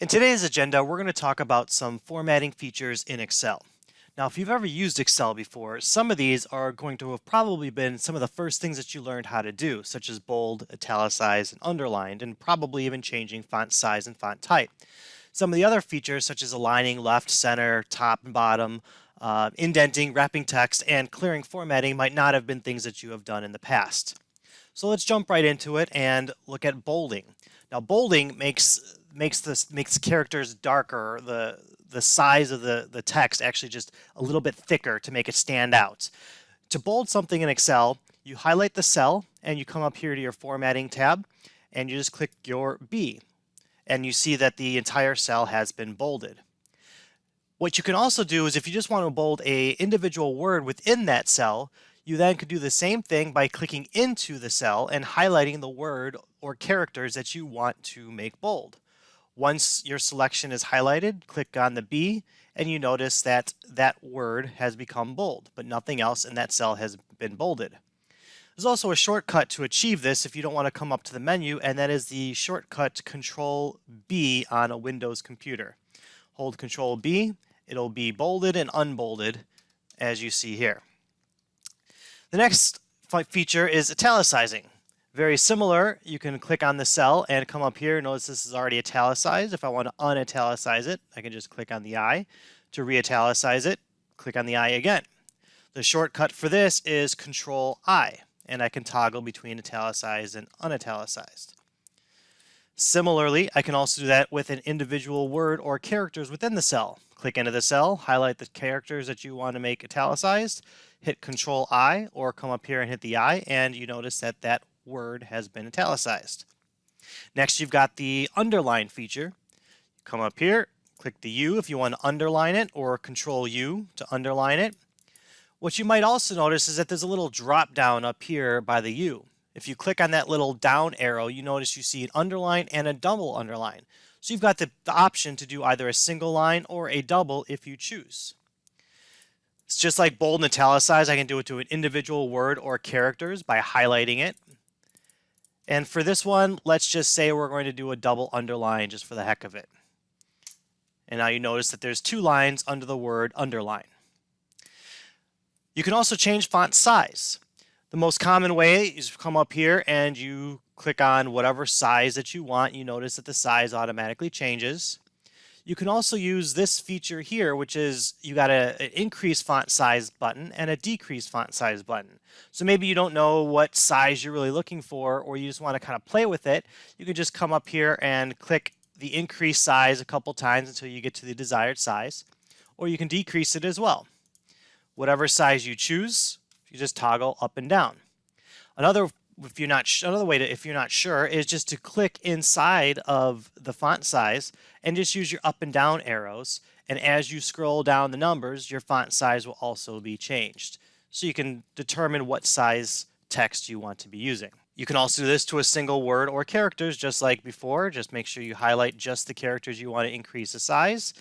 In today's agenda, we're going to talk about some formatting features in Excel. Now, if you've ever used Excel before, some of these are going to have probably been some of the first things that you learned how to do, such as bold, italicize, and underlined, and probably even changing font size and font type. Some of the other features, such as aligning left, center, top, and bottom, indenting, wrapping text, and clearing formatting might not have been things that you have done in the past. So let's jump right into it and look at bolding. Now, bolding makes characters darker. The size of the text actually just a little bit thicker to make it stand out. To bold something in Excel, you highlight the cell and you come up here to your formatting tab and you just click your B, and you see that the entire cell has been bolded. What you can also do is if you just want to bold a individual word within that cell, you then could do the same thing by clicking into the cell and highlighting the word or characters that you want to make bold. Once your selection is highlighted, click on the B and you notice that that word has become bold, but nothing else in that cell has been bolded. There's also a shortcut to achieve this if you don't want to come up to the menu, and that is the shortcut Control B on a Windows computer. Hold Control B, it'll be bolded and unbolded as you see here. The next feature is italicizing. Very similar, you can click on the cell and come up here. Notice this is already italicized. If I want to unitalicize it, I can just click on the I. To re-italicize it, click on the I again. The shortcut for this is Control I, and I can toggle between italicized and unitalicized. Similarly, I can also do that with an individual word or characters within the cell. Click into the cell, highlight the characters that you want to make italicized, hit Control I, or come up here and hit the I, and you notice that that word has been italicized. Next, you've got the underline feature. Come up here, click the U if you want to underline it, or Control U to underline it. What you might also notice is that there's a little drop down up here by the U. If you click on that little down arrow, you notice you see an underline and a double underline. So you've got the option to do either a single line or a double if you choose. It's just like bold and italicize. I can do it to an individual word or characters by highlighting it. And for this one, let's just say we're going to do a double underline just for the heck of it. And now you notice that there's two lines under the word underline. You can also change font size. The most common way is come up here and you click on whatever size that you want. You notice that the size automatically changes. You can also use this feature here, which is you got an increase font size button and a decrease font size button. So maybe you don't know what size you're really looking for, or you just want to kind of play with it. You can just come up here and click the increase size a couple times until you get to the desired size, or you can decrease it as well. Whatever size you choose, you just toggle up and down. Another way to, if you're not sure, is just to click inside of the font size and just use your up and down arrows. And as you scroll down the numbers, your font size will also be changed. So you can determine what size text you want to be using. You can also do this to a single word or characters, just like before. Just make sure you highlight just the characters you want to increase the size.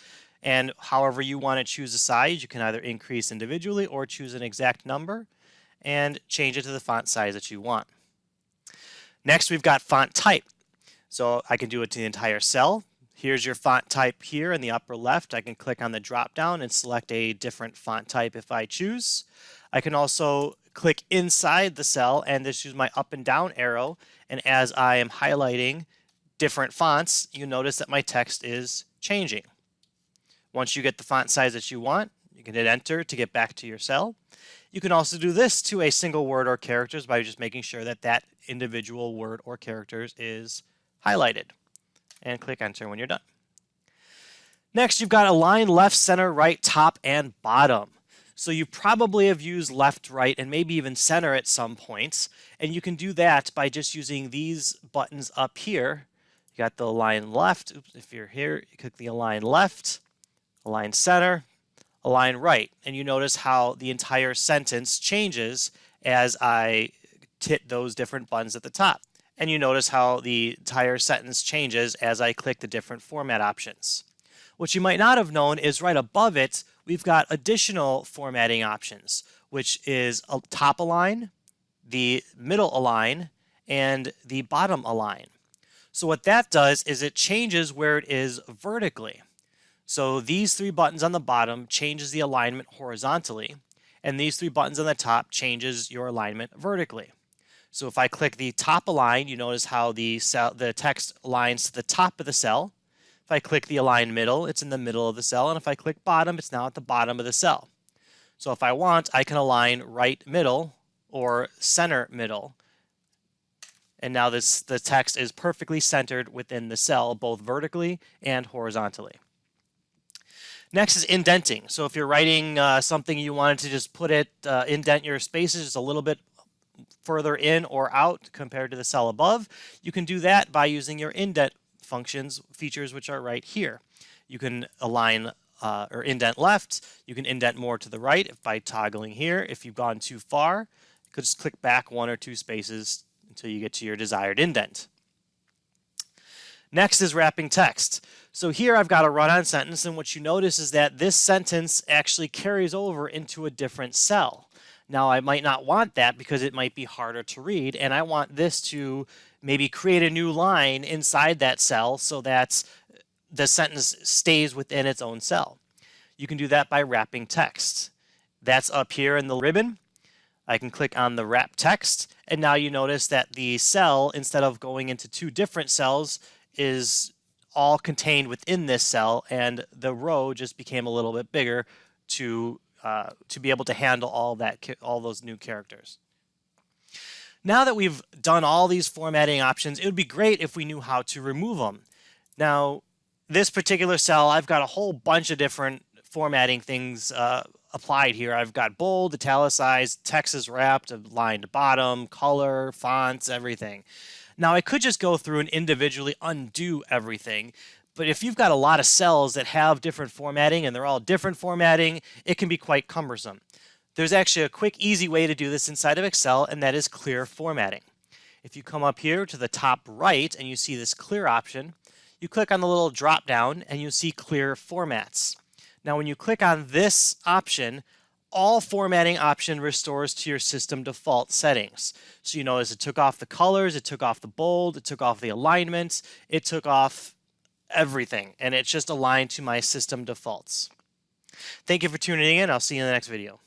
And however you want to choose the size, you can either increase individually or choose an exact number and change it to the font size that you want. Next, we've got font type. So I can do it to the entire cell. Here's your font type here in the upper left. I can click on the drop down and select a different font type if I choose. I can also click inside the cell and just use my up and down arrow. And as I am highlighting different fonts, you notice that my text is changing. Once you get the font size that you want, you can hit enter to get back to your cell. You can also do this to a single word or characters by just making sure that that individual word or characters is highlighted. And click enter when you're done. Next, you've got align left, center, right, top, and bottom. So you probably have used left, right, and maybe even center at some points. And you can do that by just using these buttons up here. You got the align left. Oops, if you're here, you click the align left, align center, align right, and you notice how the entire sentence changes as I hit those different buttons at the top. And you notice how the entire sentence changes as I click the different format options. What you might not have known is right above it, we've got additional formatting options, which is a top align, the middle align, and the bottom align. So what that does is it changes where it is vertically. So these three buttons on the bottom changes the alignment horizontally, and these three buttons on the top changes your alignment vertically. So if I click the top align, you notice how the text aligns to the top of the cell. If I click the align middle, it's in the middle of the cell, and if I click bottom, it's now at the bottom of the cell. So if I want, I can align right middle or center middle. And now the text is perfectly centered within the cell, both vertically and horizontally. Next is indenting. So if you're writing something you wanted to just put it, indent your spaces just a little bit further in or out compared to the cell above, you can do that by using your indent features, which are right here. You can align or indent left. You can indent more to the right by toggling here. If you've gone too far, you could just click back 1 or 2 spaces until you get to your desired indent. Next is wrapping text. So here I've got a run-on sentence, and what you notice is that this sentence actually carries over into a different cell. Now I might not want that because it might be harder to read, and I want this to maybe create a new line inside that cell so that the sentence stays within its own cell. You can do that by wrapping text. That's up here in the ribbon. I can click on the wrap text, and now you notice that the cell, instead of going into 2 different cells, is all contained within this cell, and the row just became a little bit bigger to be able to handle all those new characters. Now that we've done all these formatting options, it would be great if we knew how to remove them. Now, this particular cell, I've got a whole bunch of different formatting things applied here. I've got bold, italicized, text is wrapped, aligned bottom, color, fonts, everything. Now I could just go through and individually undo everything, but if you've got a lot of cells that have different formatting and they're all different formatting, it can be quite cumbersome. There's actually a quick, easy way to do this inside of Excel, and that is clear formatting. If you come up here to the top right and you see this clear option, you click on the little drop down and you see clear formats. Now when you click on this option, all formatting option restores to your system default settings. So you notice it took off the colors, it took off the bold, it took off the alignments, it took off everything, and it's just aligned to my system defaults. Thank you for tuning in. I'll see you in the next video.